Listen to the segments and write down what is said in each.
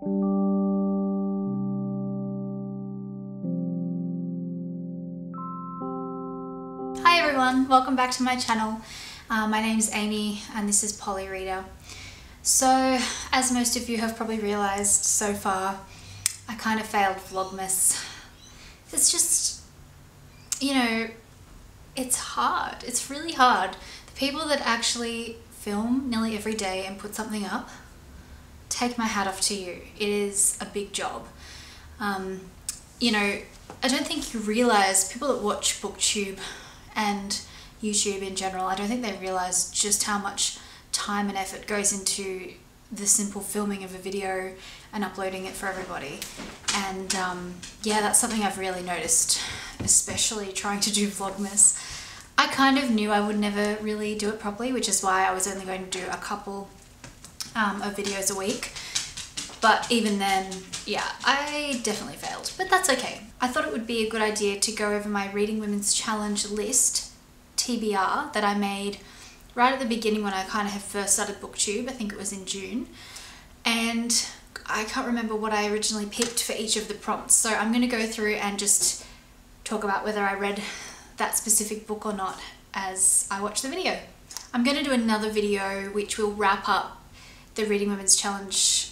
Hi everyone, welcome back to my channel. My name's Amy and this is Polyreader. So, as most of you have probably realised so far, I kind of failed Vlogmas. It's just, you know, it's hard. It's really hard. The people that actually film nearly every day and put something up, take my hat off to you. It is a big job. You know, I don't think you realise, people that watch BookTube and YouTube in general, I don't think they realise just how much time and effort goes into the simple filming of a video and uploading it for everybody. And yeah, that's something I've really noticed, especially trying to do Vlogmas. I kind of knew I would never really do it properly, which is why I was only going to do a couple of videos a week. But even then, yeah, I definitely failed, but that's okay. I thought it would be a good idea to go over my Reading Women's Challenge list, TBR, that I made right at the beginning when I kind of first started BookTube. I think it was in June. And I can't remember what I originally picked for each of the prompts. So I'm going to go through and just talk about whether I read that specific book or not as I watch the video. I'm going to do another video which will wrap up the Reading Women's Challenge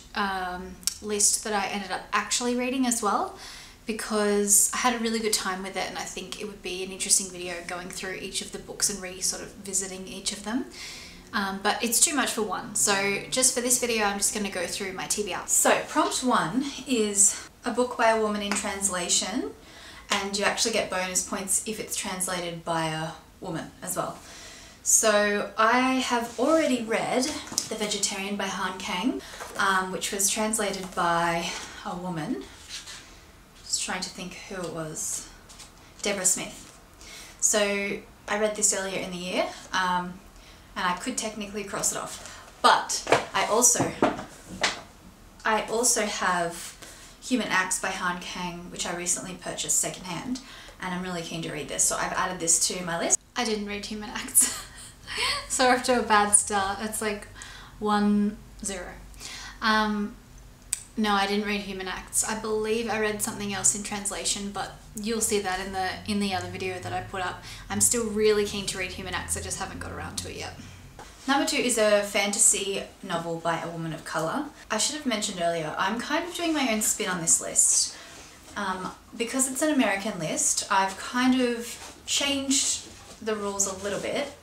list that I ended up actually reading as well, because I had a really good time with it and I think it would be an interesting video going through each of the books and sort of visiting each of them. But it's too much for one, so just for this video I'm just going to go through my TBR. So prompt 1 is a book by a woman in translation, and you actually get bonus points if it's translated by a woman as well. So I have already read The Vegetarian by Han Kang, which was translated by a woman. Just trying to think who it was. Deborah Smith. So I read this earlier in the year, and I could technically cross it off. But I also have Human Acts by Han Kang, which I recently purchased secondhand, and I'm really keen to read this, so I've added this to my list. I didn't read Human Acts. So off to a bad start. It's like 1-0. No, I didn't read Human Acts. I believe I read something else in translation, but you'll see that in the other video that I put up. I'm still really keen to read Human Acts, I just haven't got around to it yet. Number 2 is a fantasy novel by a woman of colour. I should have mentioned earlier, I'm kind of doing my own spin on this list. Because it's an American list, I've kind of changed the rules a little bit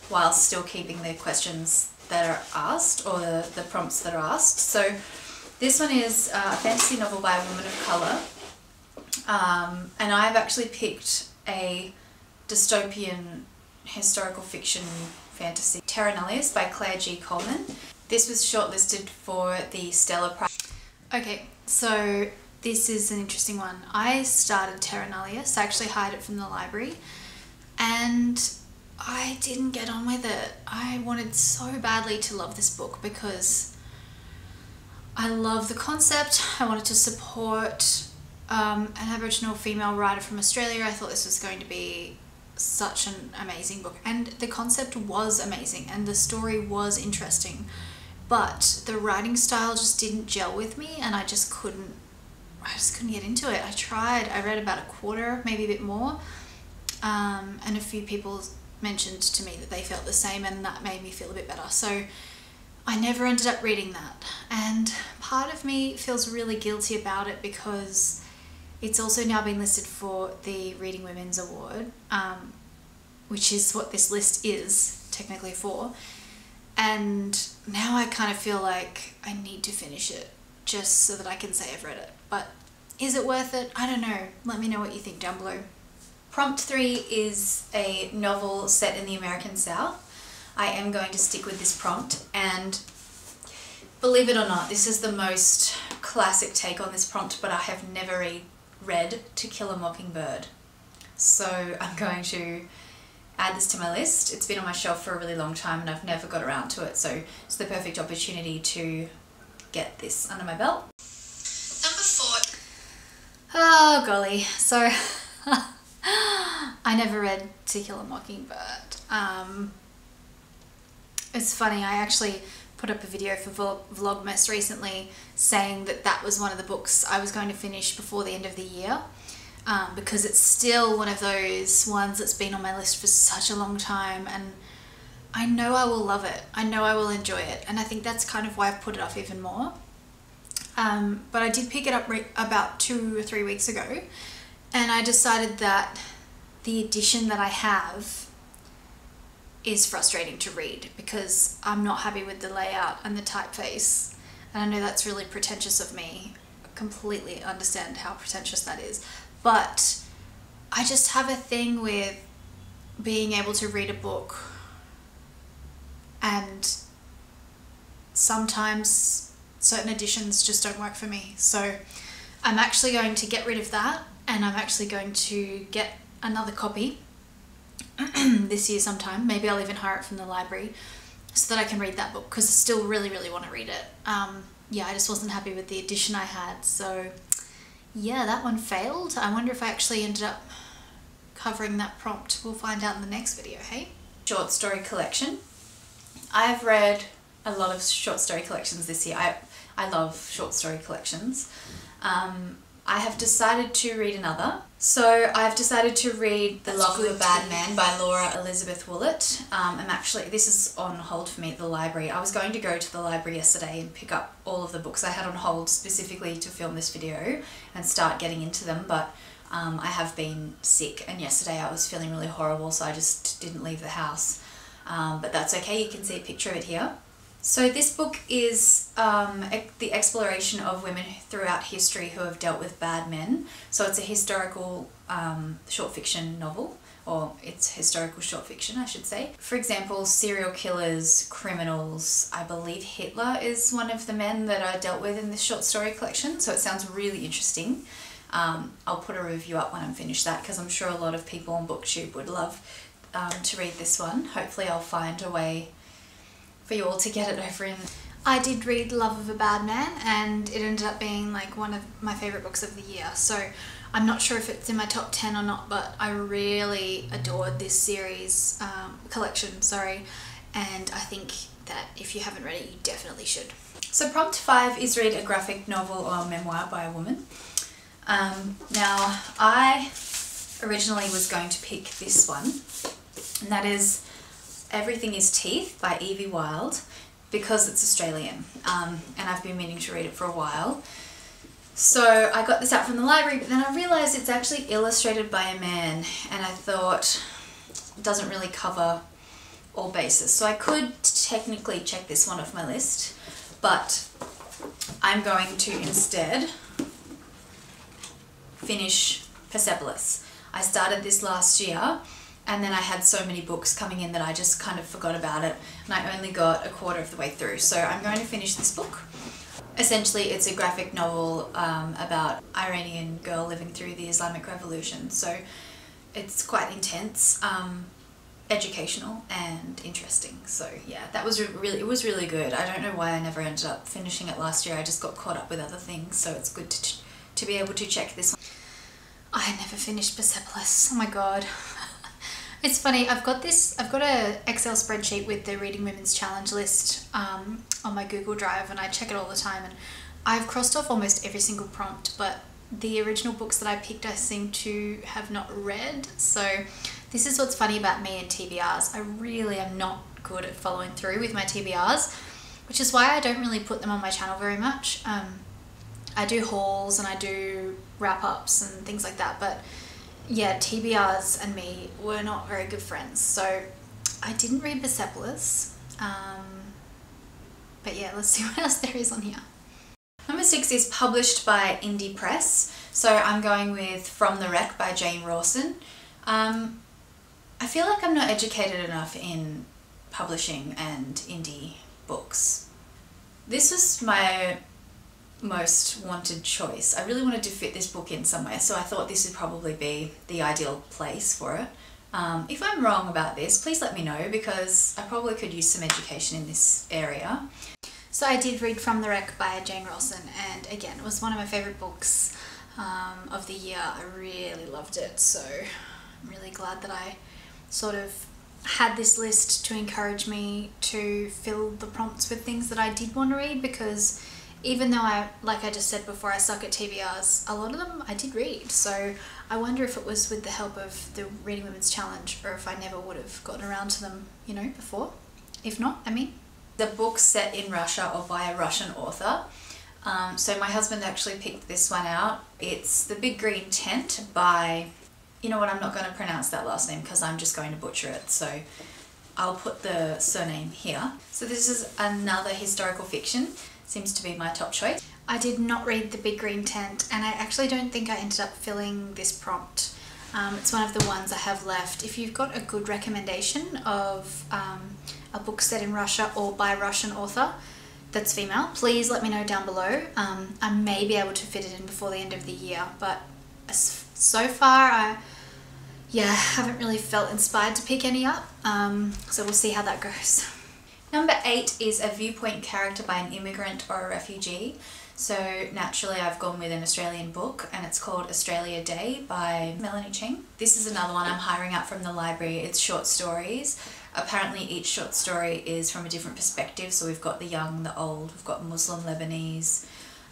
while still keeping the questions that are asked, or the prompts that are asked. So this one is a fantasy novel by a woman of colour, and I've actually picked a dystopian historical fiction fantasy, Terra Nullius by Claire G. Coleman. This was shortlisted for the Stella Prize. Okay, so this is an interesting one. I started Terra Nullius, I actually hired it from the library, and I didn't get on with it. I wanted so badly to love this book because I love the concept. I wanted to support an Aboriginal female writer from Australia. I thought this was going to be such an amazing book, and the concept was amazing and the story was interesting, but the writing style just didn't gel with me, and I just couldn't get into it. I tried, I read about a quarter, maybe a bit more, and a few people mentioned to me that they felt the same, and that made me feel a bit better. So I never ended up reading that, and part of me feels really guilty about it because it's also now been listed for the Reading Women's Award, which is what this list is technically for, and now I kind of feel like I need to finish it just so that I can say I've read it. But is it worth it? I don't know. Let me know what you think down below. Prompt 3 is a novel set in the American South. I am going to stick with this prompt, and believe it or not, this is the most classic take on this prompt, but I have never read To Kill a Mockingbird. So I'm going to add this to my list. It's been on my shelf for a really long time and I've never got around to it, so it's the perfect opportunity to get this under my belt. Number 4. Oh golly, so I never read To Kill a Mockingbird. It's funny, I actually put up a video for Vlogmas recently saying that that was one of the books I was going to finish before the end of the year, because it's still one of those ones that's been on my list for such a long time, and I know I will love it. I know I will enjoy it, and I think that's kind of why I've put it off even more. But I did pick it up about 2 or 3 weeks ago, and I decided that the edition that I have is frustrating to read because I'm not happy with the layout and the typeface. And I know that's really pretentious of me. I completely understand how pretentious that is. But I just have a thing with being able to read a book, and sometimes certain editions just don't work for me. So I'm actually going to get rid of that, and I'm actually going to get another copy this year sometime. Maybe I'll even hire it from the library so that I can read that book, because I still really want to read it. Yeah, I just wasn't happy with the edition I had, so yeah, that one failed. I wonder if I actually ended up covering that prompt. We'll find out in the next video, hey? Short story collection. I've read a lot of short story collections this year. I love short story collections. I have decided to read another. So I've decided to read The Love of a Bad Man by Laura Elizabeth Willett. This is on hold for me at the library. I was going to go to the library yesterday and pick up all of the books I had on hold specifically to film this video and start getting into them, but I have been sick, and yesterday I was feeling really horrible, so I just didn't leave the house. But that's okay, you can see a picture of it here. So this book is the exploration of women throughout history who have dealt with bad men. So it's a historical short fiction novel, or it's historical short fiction, I should say. For example, serial killers, criminals. I believe Hitler is one of the men that I dealt with in this short story collection, so it sounds really interesting. I'll put a review up when I'm finished that, because I'm sure a lot of people on BookTube would love to read this one. Hopefully I'll find a way for you all to get it over in. I did read Love of a Bad Man, and it ended up being like one of my favourite books of the year. So I'm not sure if it's in my top 10 or not, but I really adored this series, collection, sorry. And I think that if you haven't read it, you definitely should. So prompt 5 is read a graphic novel or memoir by a woman. Now I originally was going to pick this one, and that is Everything is Teeth by Evie Wilde, because it's Australian, and I've been meaning to read it for a while. So I got this out from the library, but then I realised it's actually illustrated by a man, and I thought it doesn't really cover all bases. So I could technically check this one off my list, but I'm going to instead finish Persepolis. I started this last year, and then I had so many books coming in that I just kind of forgot about it, and I only got a quarter of the way through. So I'm going to finish this book. Essentially, it's a graphic novel about Iranian girl living through the Islamic Revolution. So it's quite intense, educational and interesting. So yeah, that was it was really good. I don't know why I never ended up finishing it last year. I just got caught up with other things, so it's good to be able to check this one. I never finished Persepolis. Oh my god. It's funny, I've got a Excel spreadsheet with the Reading Women's Challenge list on my Google Drive, and I check it all the time, and I've crossed off almost every single prompt, but the original books that I picked I seem to have not read. So this is what's funny about me and TBRs. I really am not good at following through with my TBRs, which is why I don't really put them on my channel very much. I do hauls and I do wrap-ups and things like that, but yeah, TBRs and me were not very good friends. So I didn't read Persepolis, but yeah, let's see what else there is on here. Number 6 is published by Indie Press, so I'm going with From the Wreck by Jane Rawson. I feel like I'm not educated enough in publishing and indie books. This was my most wanted choice. I really wanted to fit this book in somewhere, so I thought this would probably be the ideal place for it. If I'm wrong about this, please let me know, because I probably could use some education in this area. So I did read From the Wreck by Jane Rawson, and again, it was one of my favourite books of the year. I really loved it, so I'm really glad that I sort of had this list to encourage me to fill the prompts with things that I did want to read, because even though like I just said before, I suck at TBRs, a lot of them I did read. So I wonder if it was with the help of the Reading Women's Challenge, or if I never would have gotten around to them, you know, before. If not, I mean. The book set in Russia or by a Russian author. So my husband actually picked this one out. It's The Big Green Tent by, you know what, I'm not going to pronounce that last name because I'm just going to butcher it. So I'll put the surname here. So this is another historical fiction. Seems to be my top choice. I did not read The Big Green Tent, and I actually don't think I ended up filling this prompt. It's one of the ones I have left. If you've got a good recommendation of a book set in Russia or by a Russian author that's female, please let me know down below. I may be able to fit it in before the end of the year, but so far I haven't really felt inspired to pick any up, so we'll see how that goes. Number 8 is a viewpoint character by an immigrant or a refugee. So naturally I've gone with an Australian book, and it's called Australia Day by Melanie Cheng. This is another one I'm hiring out from the library. It's short stories. Apparently each short story is from a different perspective. So we've got the young, the old, we've got Muslim, Lebanese,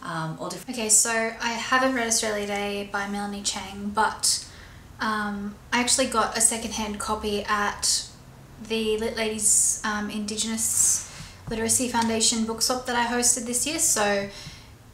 all different. Okay, so I haven't read Australia Day by Melanie Cheng, but I actually got a secondhand copy at the Lit Ladies Indigenous Literacy Foundation book swap that I hosted this year. So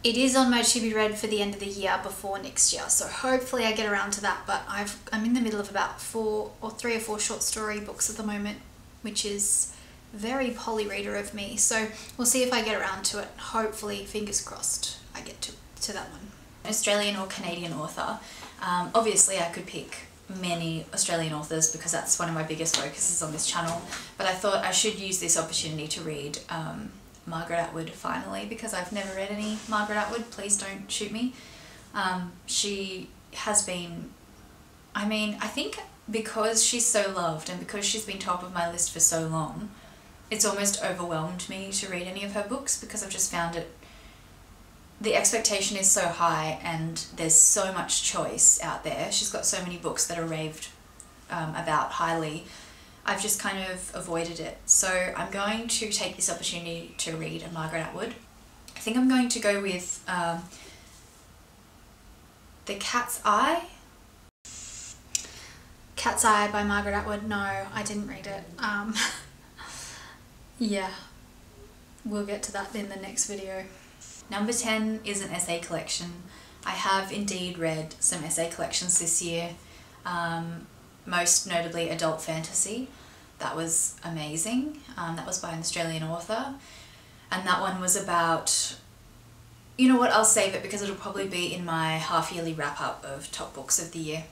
it is on my to be read for the end of the year before next year. So hopefully I get around to that, but I'm in the middle of about 3 or 4 short story books at the moment, which is very polyreader of me. So we'll see if I get around to it. Hopefully, fingers crossed, I get to that one. Australian or Canadian author. Obviously I could pick many Australian authors because that's one of my biggest focuses on this channel, but I thought I should use this opportunity to read Margaret Atwood finally, because I've never read any Margaret Atwood. Please don't shoot me. She has been, I mean, I think because she's so loved and because she's been top of my list for so long, it's almost overwhelmed me to read any of her books, because I've just found it, the expectation is so high and there's so much choice out there. She's got so many books that are raved about highly. I've just kind of avoided it. So I'm going to take this opportunity to read a Margaret Atwood. I think I'm going to go with The Cat's Eye. Cat's Eye by Margaret Atwood. No, I didn't read it. Yeah, we'll get to that in the next video. Number 10 is an essay collection. I have indeed read some essay collections this year, most notably Adult Fantasy. That was amazing. That was by an Australian author, and that one was about, you know what, I'll save it because it'll probably be in my half-yearly wrap-up of top books of the year.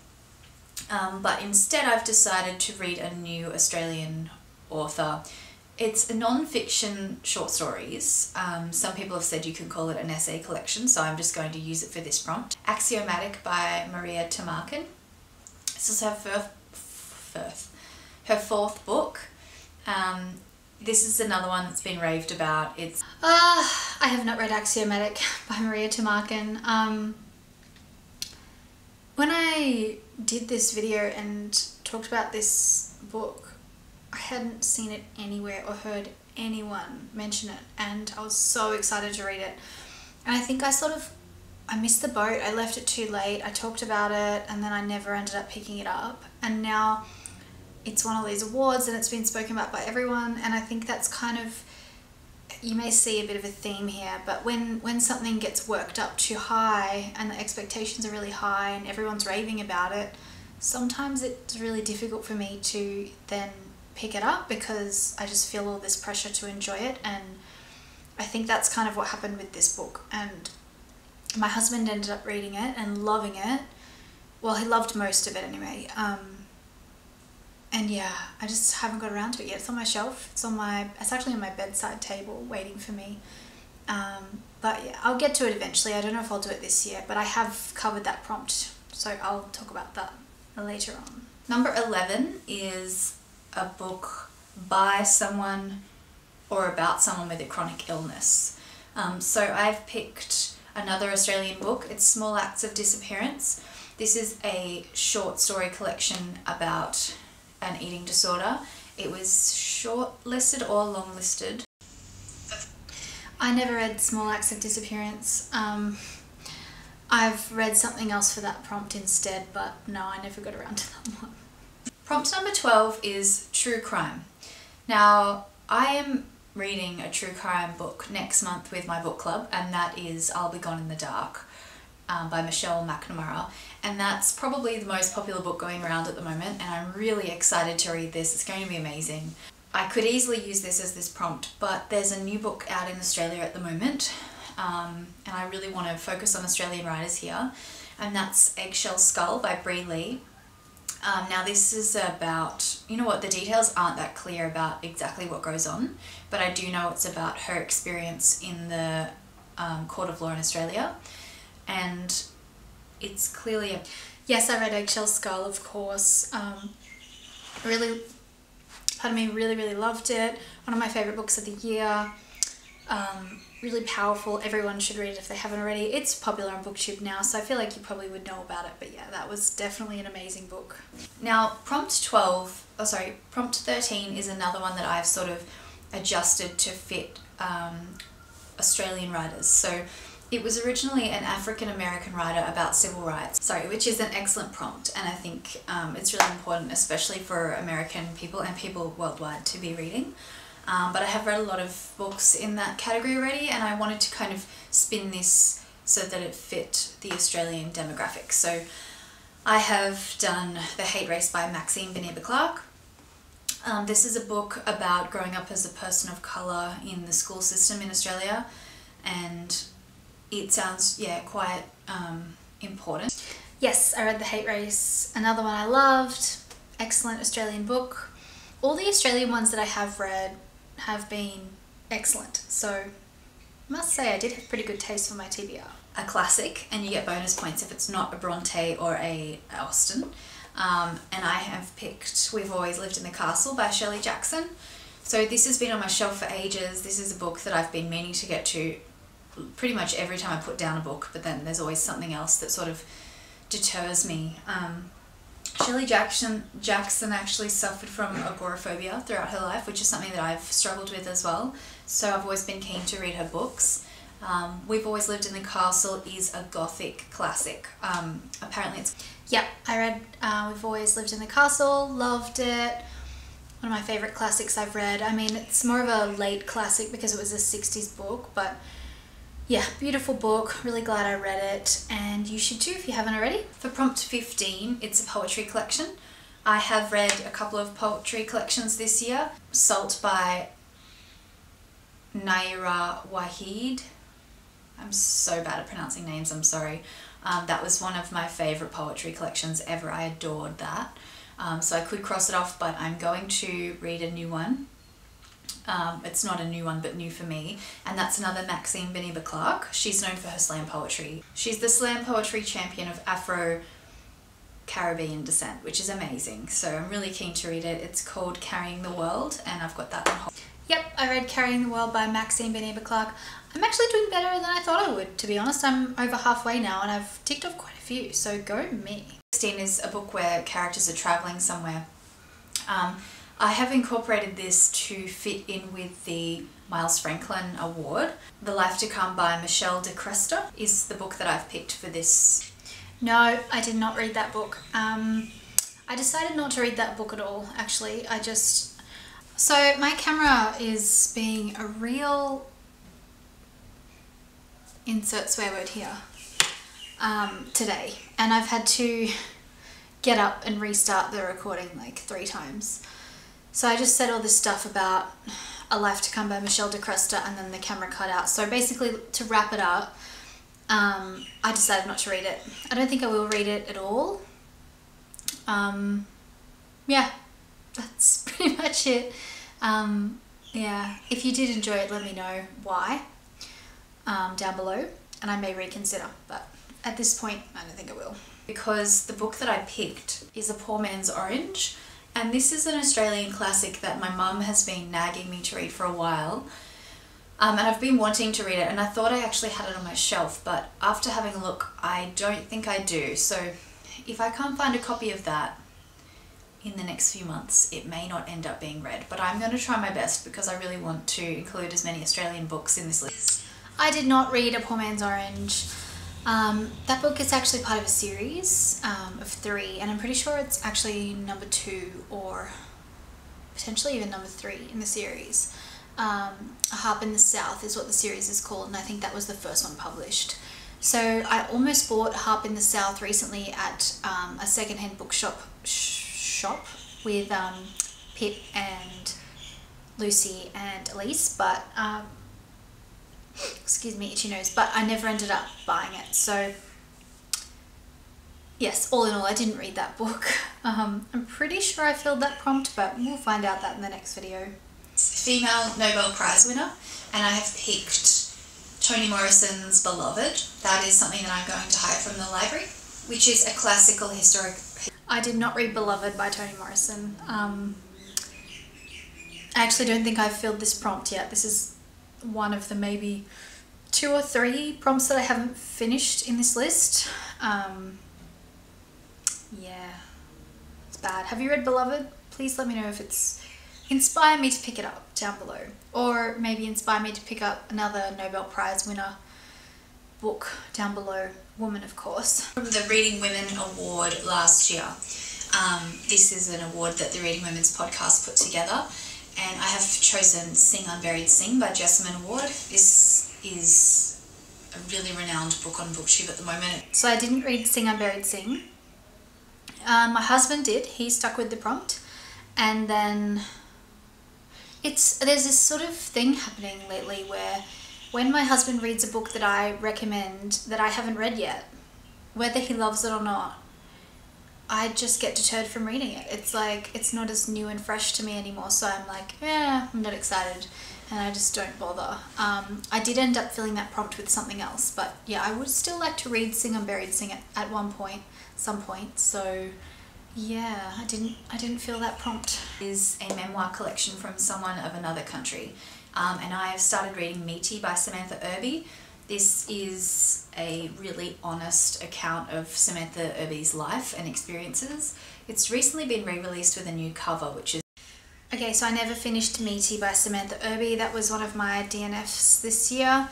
But instead I've decided to read a new Australian author. It's a non-fiction short stories. Some people have said you can call it an essay collection, so I'm just going to use it for this prompt. Axiomatic by Maria Tamarkin. This is her fourth book. This is another one that's been raved about. It's I have not read Axiomatic by Maria Tamarkin. When I did this video and talked about this book, I hadn't seen it anywhere or heard anyone mention it, and I was so excited to read it. And I think I missed the boat. I left it too late. I talked about it and then I never ended up picking it up, and now it's one of these awards and it's been spoken about by everyone, and I think that's kind of, you may see a bit of a theme here, but when something gets worked up too high and the expectations are really high and everyone's raving about it, sometimes it's really difficult for me to then pick it up because I just feel all this pressure to enjoy it. And I think that's kind of what happened with this book, and my husband ended up reading it and loving it. Well, he loved most of it anyway. And yeah, I just haven't got around to it yet. It's on my shelf. It's actually on my bedside table waiting for me. But yeah, I'll get to it eventually. I don't know if I'll do it this year, but I have covered that prompt, so I'll talk about that later on. Number 11 is a book by someone or about someone with a chronic illness. So I've picked another Australian book. It's Small Acts of Disappearance. This is a short story collection about an eating disorder. It was shortlisted or longlisted. I never read Small Acts of Disappearance. I've read something else for that prompt instead, but no, I never got around to that one. Prompt number 12 is true crime. Now, I am reading a true crime book next month with my book club, and that is I'll Be Gone in the Dark by Michelle McNamara, and that's probably the most popular book going around at the moment, and I'm really excited to read this. It's going to be amazing. I could easily use this as this prompt, but there's a new book out in Australia at the moment, and I really want to focus on Australian writers here, and that's Eggshell Skull by Bree Lee. Now this is about, you know what, the details aren't that clear about exactly what goes on, but I do know it's about her experience in the court of law in Australia, and it's clearly a... Yes, I read Eggshell Skull, of course. Really loved it. One of my favourite books of the year. Really powerful. Everyone should read it if they haven't already. It's popular on BookTube now, so I feel like you probably would know about it, but yeah, that was definitely an amazing book. Now, prompt 13 is another one that I've sort of adjusted to fit Australian writers. So it was originally an African-American writer about civil rights, which is an excellent prompt, and I think it's really important, especially for American people and people worldwide, to be reading. But I have read a lot of books in that category already, and I wanted to kind of spin this so that it fit the Australian demographic. So I have done The Hate Race by Maxine Beneba Clark. This is a book about growing up as a person of colour in the school system in Australia, and it sounds, yeah, quite important. Yes, I read The Hate Race, another one I loved. Excellent Australian book. All the Australian ones that I have read have been excellent, so I must say I did have pretty good taste for my TBR. A classic, and you get bonus points if it's not a Bronte or a Austen. And I have picked We've Always Lived in the Castle by Shirley Jackson. So this has been on my shelf for ages. This is a book that I've been meaning to get to pretty much every time I put down a book, but then there's always something else that sort of deters me. Shirley Jackson actually suffered from agoraphobia throughout her life, which is something that I've struggled with as well, so I've always been keen to read her books. We've Always Lived in the Castle is a gothic classic. Apparently it's... Yep, I read We've Always Lived in the Castle, loved it. One of my favourite classics I've read. I mean, it's more of a late classic because it was a 60s book, but yeah, beautiful book, really glad I read it, and you should too if you haven't already. For prompt 15, it's a poetry collection. I have read a couple of poetry collections this year. Salt by Naira Waheed. I'm so bad at pronouncing names, I'm sorry. That was one of my favourite poetry collections ever. I adored that. So I could cross it off, but I'm going to read a new one. It's not a new one, but new for me, and that's another Maxine Beneba Clark. She's known for her slam poetry. She's the slam poetry champion of Afro-Caribbean descent, which is amazing, so I'm really keen to read it. It's called Carrying the World, and I've got that on hold. Yep, I read Carrying the World by Maxine Beneba Clark. I'm actually doing better than I thought I would, to be honest. I'm over halfway now, and I've ticked off quite a few, so go me. 16 is a book where characters are travelling somewhere. I have incorporated this to fit in with the Miles Franklin Award. The Life to Come by Michelle de Cresta is the book that I've picked for this. No, I did not read that book. I decided not to read that book at all, actually. So my camera is being a real... insert swear word here. Today. And I've had to get up and restart the recording like 3 times. So I just said all this stuff about A Life to Come by Michelle de Cresta, and then the camera cut out. So basically, to wrap it up, I decided not to read it. I don't think I will read it at all. Yeah, that's pretty much it. Yeah, if you did enjoy it, let me know why down below, and I may reconsider, but at this point, I don't think I will. Because the book that I picked is A Poor Man's Orange. And this is an Australian classic that my mum has been nagging me to read for a while. And I've been wanting to read it, and I thought I actually had it on my shelf, but after having a look, I don't think I do. So if I can't find a copy of that, in the next few months it may not end up being read, but I'm going to try my best because I really want to include as many Australian books in this list. I did not read A Poor Man's Orange. That book is actually part of a series of 3, and I'm pretty sure it's actually number 2 or potentially even number 3 in the series. A Harp in the South is what the series is called, and I think that was the first one published. So I almost bought Harp in the South recently at a secondhand bookshop with Pip and Lucy and Elise, but excuse me, itchy nose, but I never ended up buying it. So yes, all in all, I didn't read that book. I'm pretty sure I filled that prompt, but we'll find out that in the next video. Female Nobel Prize winner, and I have picked Toni Morrison's Beloved. That is something that I'm going to hire from the library, which is a classical historic. I did not read Beloved by Toni Morrison. I actually don't think I've filled this prompt yet. This is one of the maybe 2 or 3 prompts that I haven't finished in this list. Yeah, it's bad. Have you read Beloved? Please let me know if it's inspire me to pick it up down below, or maybe inspire me to pick up another Nobel Prize winner book down below. Woman, of course. From the Reading Women Award last year. This is an award that the Reading Women's podcast put together, and I have chosen Sing Unburied Sing by Jessamine Ward. This is a really renowned book on BookTube at the moment. So I didn't read Sing Unburied Sing. My husband did. He stuck with the prompt, and then there's this sort of thing happening lately where when my husband reads a book that I recommend that I haven't read yet, whether he loves it or not, I just get deterred from reading it. It's like, it's not as new and fresh to me anymore, so I'm like, yeah, I'm not excited, and I just don't bother. I did end up filling that prompt with something else, but yeah, I would still like to read Sing Unburied Sing at some point, so yeah, I didn't fill that prompt. It is a memoir collection from someone of another country, and I have started reading Meaty by Samantha Irby. This is a really honest account of Samantha Irby's life and experiences. It's recently been re-released with a new cover, which is... Okay, so I never finished Meaty by Samantha Irby. That was one of my DNFs this year.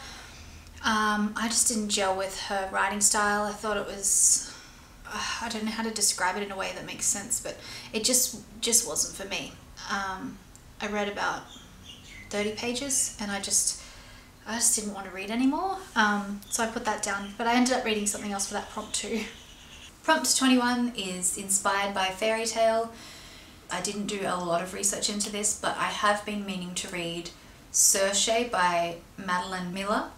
I just didn't gel with her writing style. I thought it was... I don't know how to describe it in a way that makes sense, but it just wasn't for me. I read about 30 pages and I just didn't want to read anymore. So I put that down, but I ended up reading something else for that prompt too. Prompt 21 is inspired by fairy tale. I didn't do a lot of research into this, but I have been meaning to read Circe by Madeline Miller.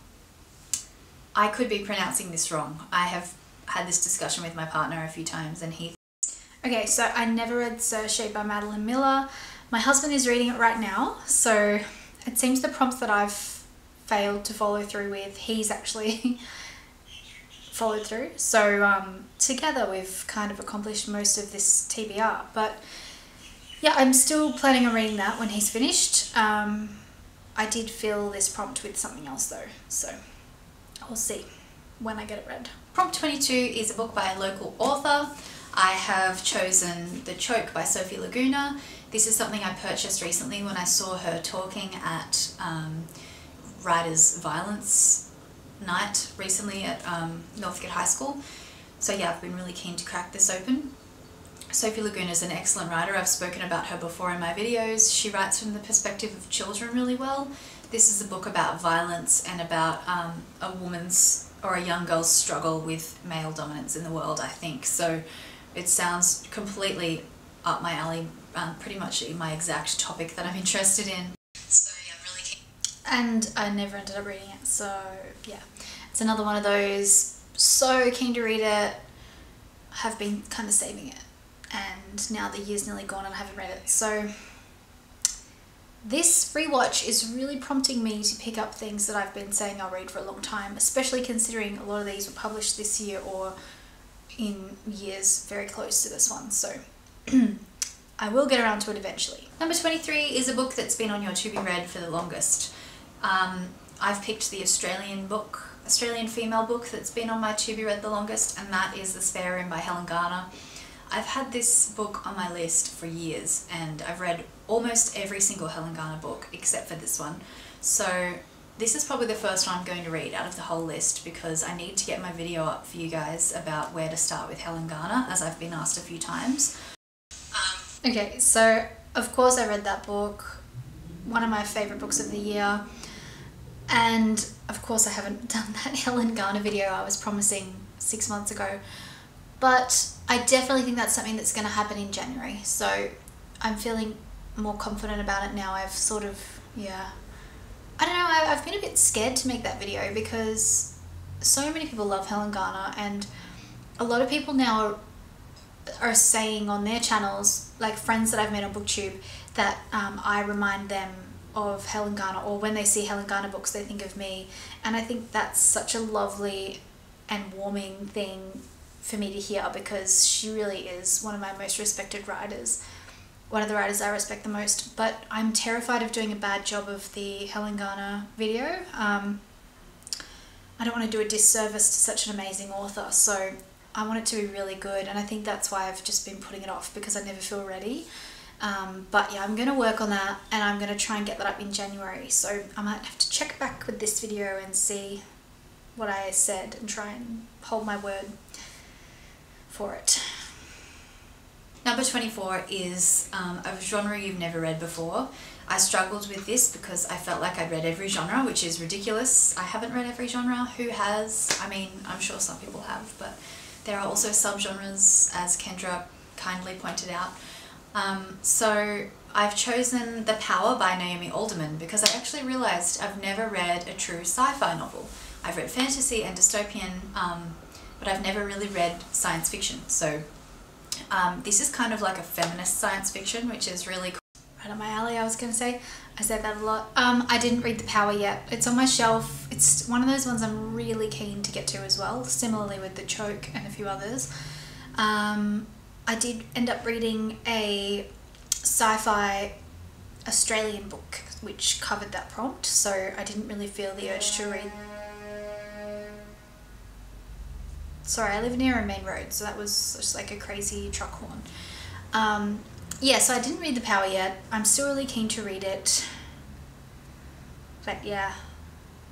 I could be pronouncing this wrong. I have had this discussion with my partner a few times, and he... Okay, so I never read Circe by Madeline Miller. My husband is reading it right now, so it seems the prompts that I've failed to follow through with, he's actually followed through. So together we've kind of accomplished most of this TBR, but yeah, I'm still planning on reading that when he's finished. I did fill this prompt with something else though, so we'll see when I get it read. Prompt 22 is a book by a local author. I have chosen The Choke by Sophie Laguna. This is something I purchased recently when I saw her talking at Writers' Violence Night recently at Northgate High School. So yeah, I've been really keen to crack this open. Sophie Laguna is an excellent writer. I've spoken about her before in my videos. She writes from the perspective of children really well. This is a book about violence and about a woman's or a young girl's struggle with male dominance in the world, I think. So it sounds completely up my alley, pretty much my exact topic that I'm interested in. So yeah, I'm really keen. And I never ended up reading it, so yeah. It's another one of those, so keen to read it, have been kind of saving it. And now the year's nearly gone and I haven't read it. So this rewatch is really prompting me to pick up things that I've been saying I'll read for a long time, especially considering a lot of these were published this year or in years very close to this one, so I will get around to it eventually. Number 23 is a book that's been on your to be read for the longest. I've picked the Australian female book that's been on my to be read the longest, and that is The Spare Room by Helen Garner. I've had this book on my list for years and I've read almost every single Helen Garner book except for this one. So this is probably the first one I'm going to read out of the whole list because I need to get my video up for you guys about where to start with Helen Garner, as I've been asked a few times. Okay, so of course I read that book, one of my favourite books of the year, and of course I haven't done that Helen Garner video I was promising 6 months ago, but I definitely think that's something that's going to happen in January, so I'm feeling more confident about it now. I've sort of, I don't know, I've been a bit scared to make that video because so many people love Helen Garner, and a lot of people now are saying on their channels, like friends that I've met on BookTube, that I remind them of Helen Garner, or when they see Helen Garner books they think of me, and I think that's such a lovely and warming thing for me to hear because she really is one of my most respected writers. One of the writers I respect the most, but I'm terrified of doing a bad job of the Helen Garner video. I don't want to do a disservice to such an amazing author, so I want it to be really good, and I think that's why I've just been putting it off because I never feel ready. But yeah, I'm going to work on that and I'm going to try and get that up in January, so I might have to check back with this video and see what I said and try and hold my word for it. Number 24 is a genre you've never read before. I struggled with this because I felt like I'd read every genre, which is ridiculous. I haven't read every genre. Who has? I mean, I'm sure some people have, but there are also subgenres, as Kendra kindly pointed out. So I've chosen The Power by Naomi Alderman because I actually realised I've never read a true sci-fi novel. I've read fantasy and dystopian, but I've never really read science fiction. So this is kind of like a feminist science fiction, which is really cool. Right up my alley, I was going to say. I say that a lot. I didn't read The Power yet. It's on my shelf. It's one of those ones I'm really keen to get to as well, similarly with The Choke and a few others. I did end up reading a sci-fi Australian book which covered that prompt, so I didn't really feel the urge to read. Sorry, I live near a main road, so that was just like a crazy truck horn. Yeah, so I didn't read The Power yet. I'm still really keen to read it. But yeah,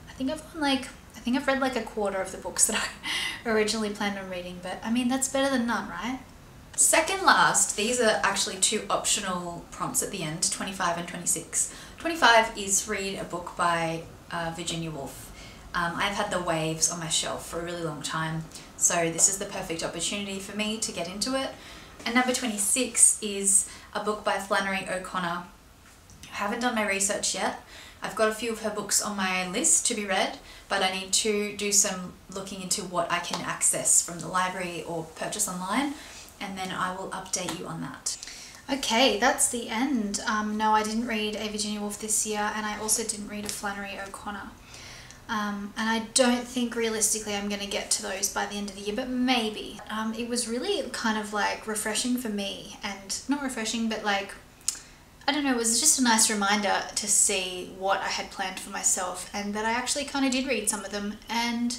I think I've read like a quarter of the books that I originally planned on reading, but I mean, that's better than none, right? Second last, these are actually two optional prompts at the end, 25 and 26. 25 is read a book by Virginia Woolf. I've had The Waves on my shelf for a really long time, so this is the perfect opportunity for me to get into it. And number 26 is a book by Flannery O'Connor. I haven't done my research yet. I've got a few of her books on my list to be read, but I need to do some looking into what I can access from the library or purchase online, and then I will update you on that. Okay, that's the end. No, I didn't read a Virginia Woolf this year, and I also didn't read a Flannery O'Connor. And I don't think realistically I'm going to get to those by the end of the year, but maybe. It was really kind of like refreshing for me, and not refreshing, but like, I don't know, it was just a nice reminder to see what I had planned for myself and that I actually kind of did read some of them, and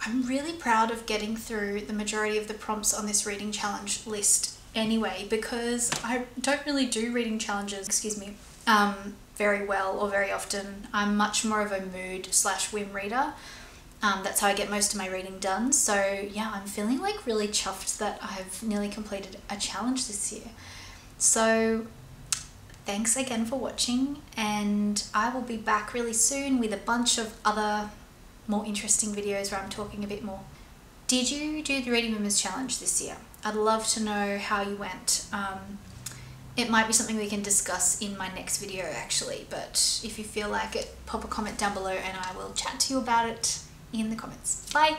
I'm really proud of getting through the majority of the prompts on this reading challenge list anyway, because I don't really do reading challenges, very well or very often. I'm much more of a mood/whim reader. That's how I get most of my reading done. So yeah, I'm feeling like really chuffed that I've nearly completed a challenge this year. So thanks again for watching, and I will be back really soon with a bunch of other more interesting videos where I'm talking a bit more. Did you do the Reading Women's Challenge this year? I'd love to know how you went. It might be something we can discuss in my next video actually, but if you feel like it, pop a comment down below and I will chat to you about it in the comments. Bye!